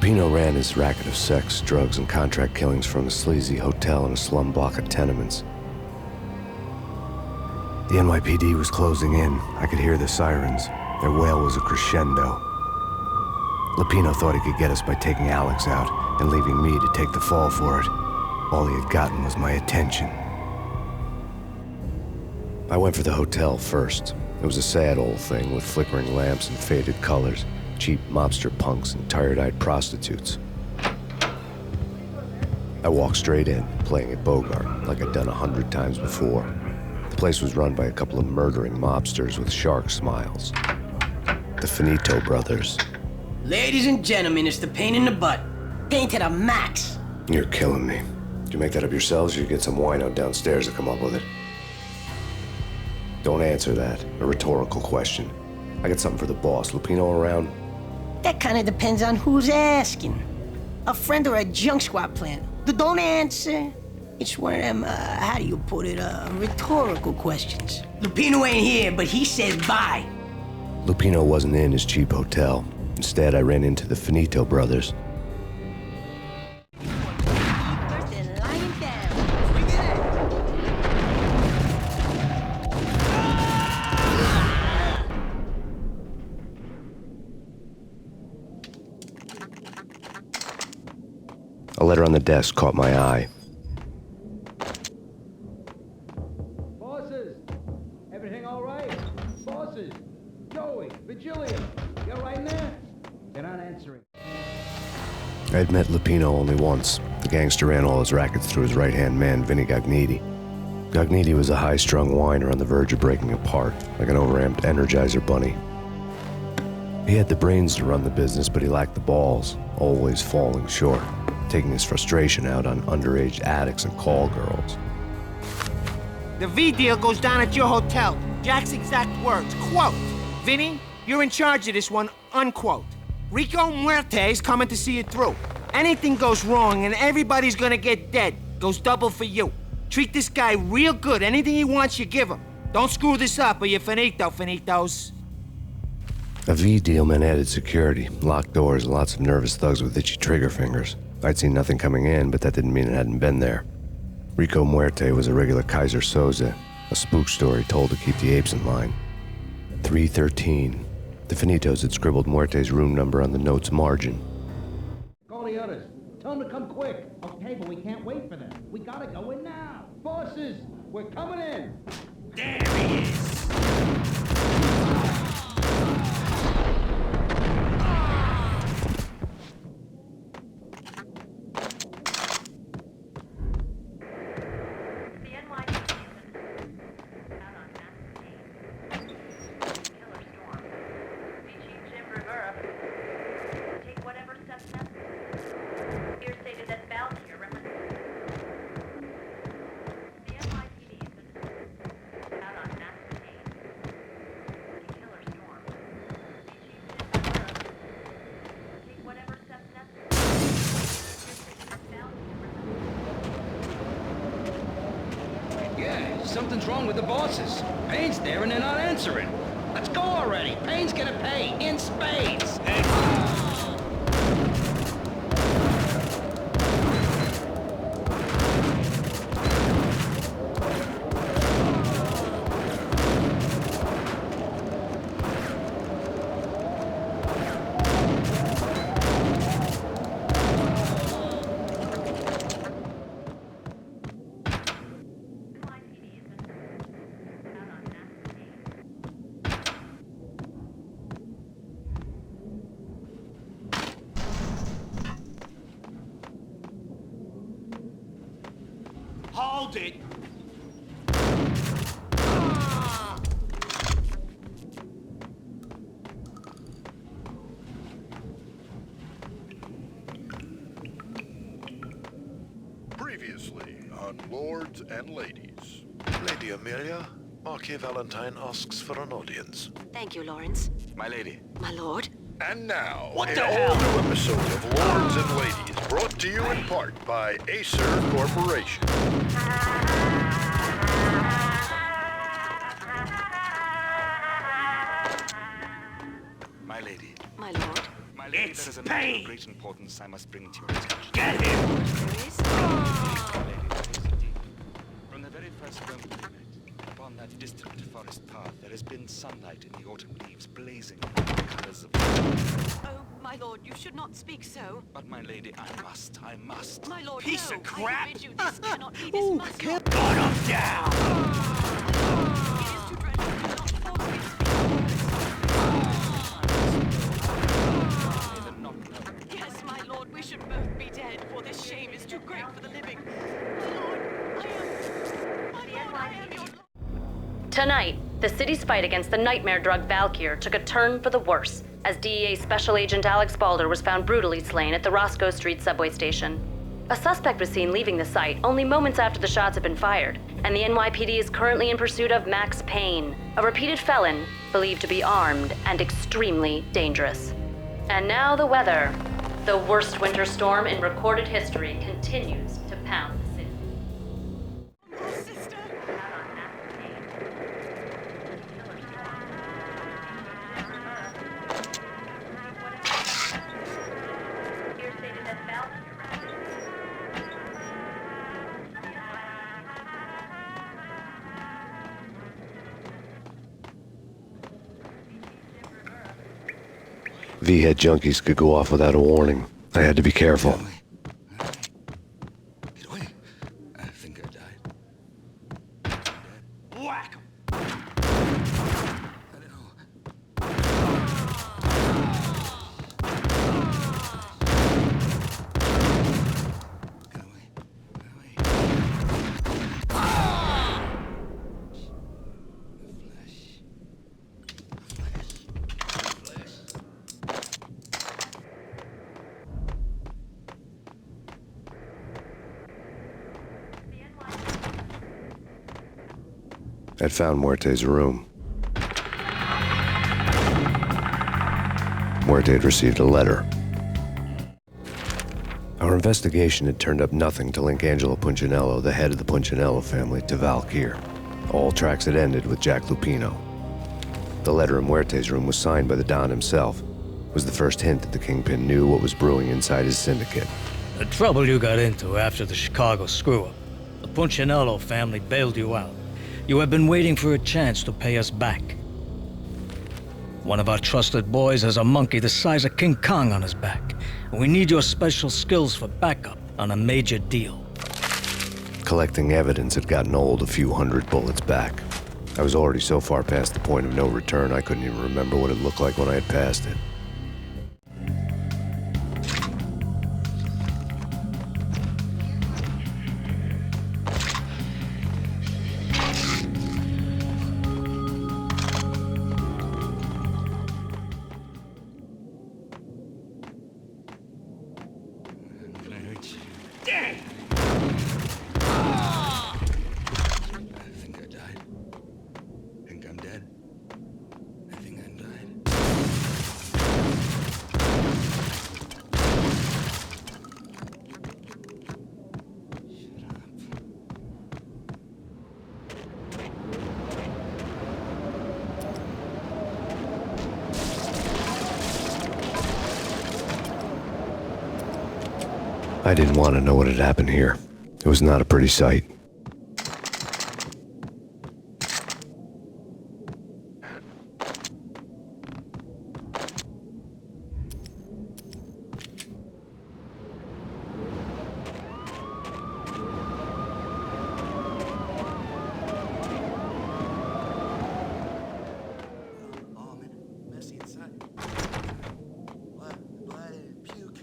Lupino ran his racket of sex, drugs, and contract killings from a sleazy hotel in a slum block of tenements. The NYPD was closing in. I could hear the sirens. Their wail was a crescendo. Lupino thought he could get us by taking Alex out and leaving me to take the fall for it. All he had gotten was my attention. I went for the hotel first. It was a sad old thing with flickering lamps and faded colors, cheap mobster punks and tired-eyed prostitutes. I walked straight in, playing at Bogart, like I'd done 100 times before. The place was run by a couple of murdering mobsters with shark smiles. The Finito brothers. Ladies and gentlemen, it's the pain in the butt. Pain to the max. You're killing me. Did you make that up yourselves, or you get some wino downstairs to come up with it? Don't answer that. A rhetorical question. I got something for the boss. Lupino around? That kind of depends on who's asking. A friend or a junk squad plan. Don't answer. It's one of them, how do you put it, rhetorical questions. Lupino ain't here, but he says bye. Lupino wasn't in his cheap hotel. Instead, I ran into the Finito brothers. A letter on the desk caught my eye. Bosses, everything all right? Bosses, Joey, Virgilia, you all right in there? They're not answering. I had met Lupino only once. The gangster ran all his rackets through his right-hand man, Vinny Gagniti. Gagniti was a high-strung whiner on the verge of breaking apart, like an overamped Energizer bunny. He had the brains to run the business, but he lacked the balls, always falling short, taking his frustration out on underage addicts and call girls. The V deal goes down at your hotel. Jack's exact words, quote, "Vinny, you're in charge of this one," unquote. Rico Muerte's coming to see it through. Anything goes wrong and everybody's gonna get dead. Goes double for you. Treat this guy real good. Anything he wants, you give him. Don't screw this up or you're finito, finitos. A V deal meant added security, locked doors, and lots of nervous thugs with itchy trigger fingers. I'd seen nothing coming in, but that didn't mean it hadn't been there. Rico Muerte was a regular Kaiser Soze, a spook story told to keep the apes in line. 313. The Finitos had scribbled Muerte's room number on the note's margin. Call the others. Tell them to come quick. Okay, but we can't wait for them. We gotta go in now. Bosses, we're coming in. There he is. Something's wrong with the bosses. Payne's there and they're not answering. Let's go already. Payne's gonna pay in spades. Hold it. Previously on Lords and Ladies. Lady Amelia, Marquis Valentine asks for an audience. Thank you, Lawrence. My lady. My lord. And now, What an the hell? all-new episode of Lords and Ladies, brought to you in part by Acer Corporation. My lady. My lord. My My lady, It's there is a matter pain. of great importance I must bring to your attention. Get him! Lady, from the very first moment we met, upon that distant forest path, there has been sunlight in the autumn leaves blazing with the colors of... Oh, my lord, you should not speak so. But my lady, I must. My lord, Piece no. of crap. I forbid you. This cannot be. This must not. Gun him down! It is too dreadful. Do not force me to speak. Yes, my lord, we should both be dead, for this shame is too great for the living. My lord, I am your... Tonight, the city's fight against the nightmare drug Valkyr took a turn for the worse, as DEA Special Agent Alex Balder was found brutally slain at the Roscoe Street subway station. A suspect was seen leaving the site only moments after the shots had been fired, and the NYPD is currently in pursuit of McSpain, a repeated felon believed to be armed and extremely dangerous. And now the weather. The worst winter storm in recorded history continues to pound the city. Sister! V-head junkies could go off without a warning. I had to be careful. Get away. I think I died. Whack him! I don't know. Get away. Get away. I'd found Muerte's room. Muerte had received a letter. Our investigation had turned up nothing to link Angelo Punchinello, the head of the Punchinello family, to Valkyr. All tracks had ended with Jack Lupino. The letter in Muerte's room was signed by the Don himself. It was the first hint that the Kingpin knew what was brewing inside his syndicate. The trouble you got into after the Chicago screw-up. The Punchinello family bailed you out. You have been waiting for a chance to pay us back. One of our trusted boys has a monkey the size of King Kong on his back. And we need your special skills for backup on a major deal. Collecting evidence had gotten old a few hundred bullets back. I was already so far past the point of no return I couldn't even remember what it looked like when I had passed it. Dang! I think I died. Think I'm dead. I think I died. Shut up. I didn't want to know what had happened here. It was not a pretty sight. Messy inside. Blood and puke.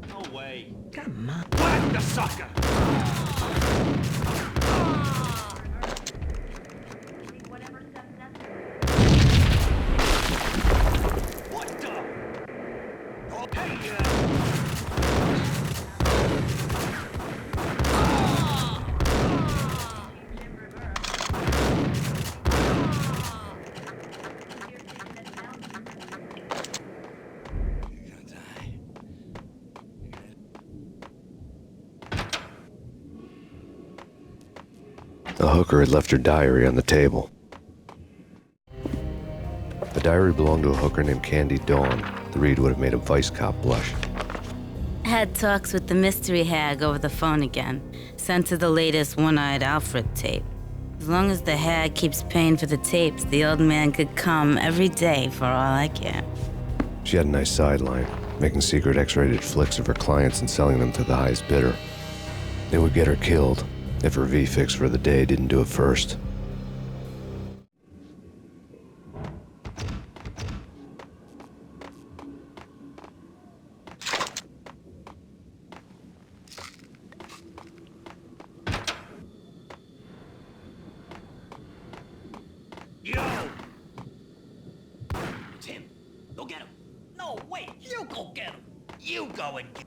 No way. Come on. Whack the sucker! What the? Oh, hey, You're gonna die. The hooker had left her diary on the table. diary belonged to a hooker named Candy Dawn. The read would have made a vice cop blush. Had talks with the mystery hag over the phone again. Sent her the latest One-Eyed Alfred tape. As long as the hag keeps paying for the tapes, the old man could come every day for all I care. She had a nice sideline, making secret X-rated flicks of her clients and selling them to the highest bidder. It would get her killed if her V-fix for the day didn't do it first. Yo! Tim, go get him. No, wait, you go get him. You go and get